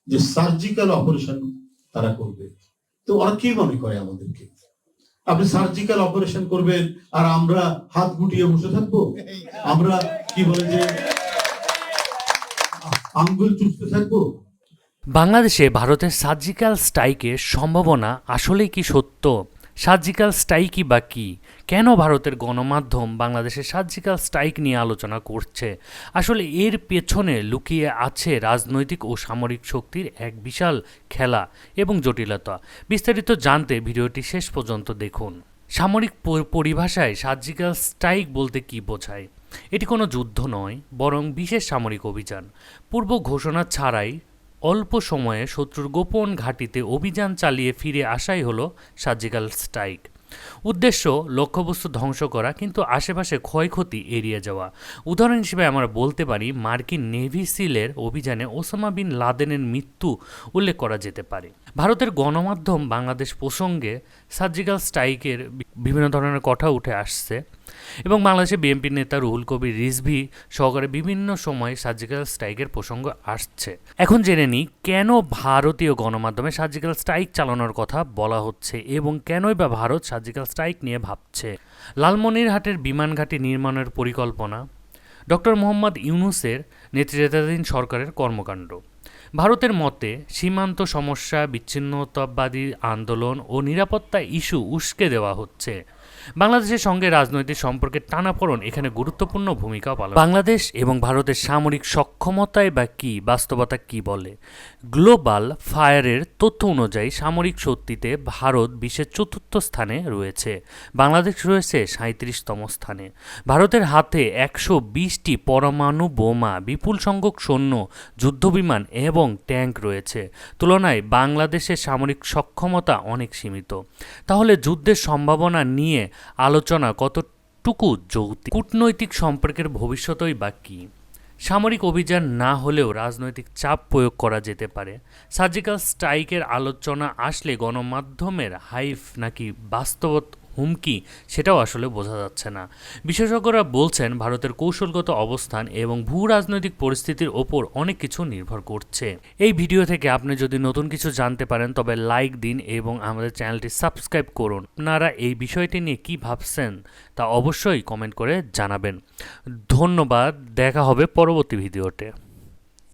যে surgical operation তারা করবে। তো ওরা কি মনে করে আমাদেরকে? আপনি সার্জিক্যাল অপারেশন করবেন আর আমরা হাত গুটিয়ে বসে থাকবো? আমরা কি বলে যে আঙ্গুল চুষতে থাকবো? বাংলাদেশে ভারতের সার্জিক্যাল স্ট্রাইকের সম্ভাবনা আসলেই কি সত্য? সার্জিক্যাল স্ট্রাইকই বা কী? কেন ভারতের গণমাধ্যম বাংলাদেশের সার্জিক্যাল স্ট্রাইক নিয়ে আলোচনা করছে? আসলে এর পেছনে লুকিয়ে আছে রাজনৈতিক ও সামরিক শক্তির এক বিশাল খেলা এবং জটিলতা। বিস্তারিত জানতে ভিডিওটি শেষ পর্যন্ত দেখুন। সামরিক পরিভাষায় সার্জিক্যাল স্ট্রাইক বলতে কী বোঝায়? এটি কোনো যুদ্ধ নয়, বরং বিশেষ সামরিক অভিযান। পূর্ব ঘোষণা ছাড়াই অল্প সময়ে শত্রুর গোপন ঘাঁটিতে অভিযান চালিয়ে ফিরে আসাই হলো সার্জিক্যাল স্ট্রাইক। উদ্দেশ্য লক্ষ্যবস্তু ধ্বংস করা, কিন্তু আশেপাশে ক্ষয়ক্ষতি এড়িয়ে যাওয়া। উদাহরণ হিসেবে আমরা বলতে পারি মার্কিন নেভি সিলের অভিযানে ওসামা বিন লাদেনের মৃত্যু উল্লেখ করা যেতে পারে। ভারতের গণমাধ্যম বাংলাদেশ প্রসঙ্গে সার্জিক্যাল স্ট্রাইকের বিভিন্ন ধরনের কথা উঠে আসছে এবং বাংলাদেশে বিএনপি নেতা রুহুল কবির রিজভী সহকারে বিভিন্ন সময় সার্জিক্যাল স্ট্রাইকের প্রসঙ্গ আসছে। এখন জেনে নিই কেন ভারতীয় গণমাধ্যমে সার্জিক্যাল স্ট্রাইক চালানোর কথা বলা হচ্ছে এবং কেনই বা ভারত সার্জিক্যাল স্ট্রাইক নিয়ে ভাবছে। লালমনিরহাটের বিমান ঘাঁটি নির্মাণের পরিকল্পনা, ডক্টর মোহাম্মদ ইউনূসের নেতৃত্বাধীন সরকারের কর্মকাণ্ড। ভারতের মতে সীমান্ত সমস্যা, বিচ্ছিন্নতাবাদী আন্দোলন ও নিরাপত্তা ইস্যু উস্কে দেওয়া হচ্ছে। বাংলাদেশের সঙ্গে রাজনৈতিক সম্পর্কের টানাপোড়েন এখানে গুরুত্বপূর্ণ ভূমিকা পালন। বাংলাদেশ এবং ভারতের সামরিক সক্ষমতায় বা কী, বাস্তবতা কী বলে? গ্লোবাল ফায়ারের তথ্য অনুযায়ী সামরিক শক্তিতে ভারত বিশ্বের ৪র্থ স্থানে রয়েছে, বাংলাদেশ রয়েছে ৩৭তম স্থানে। ভারতের হাতে ১২০টি পরমাণু বোমা, বিপুল সংখ্যক সৈন্য, যুদ্ধবিমান এবং ট্যাঙ্ক রয়েছে। তুলনায় বাংলাদেশের সামরিক সক্ষমতা অনেক সীমিত। তাহলে যুদ্ধের সম্ভাবনা নিয়ে আলোচনা কতটুকু যৌক্তিক? কূটনৈতিক সম্পর্কের ভবিষ্যতই বা কী? সামরিক অভিযান না হলেও রাজনৈতিক চাপ প্রয়োগ করা যেতে পারে। সার্জিক্যাল স্ট্রাইকের আলোচনা আসলে গণমাধ্যমের হাইপ নাকি বাস্তব হুমকি, সেটাও আসলে বোঝা যাচ্ছে না। বিশেষজ্ঞরা বলছেন ভারতের কৌশলগত অবস্থান এবং ভূ রাজনৈতিক পরিস্থিতির ওপর অনেক কিছু নির্ভর করছে। এই ভিডিও থেকে আপনি যদি নতুন কিছু জানতে পারেন তবে লাইক দিন এবং আমাদের চ্যানেলটি সাবস্ক্রাইব করুন। আপনারা এই বিষয়টি নিয়ে কী ভাবছেন তা অবশ্যই কমেন্ট করে জানাবেন। ধন্যবাদ, দেখা হবে পরবর্তী ভিডিওতে।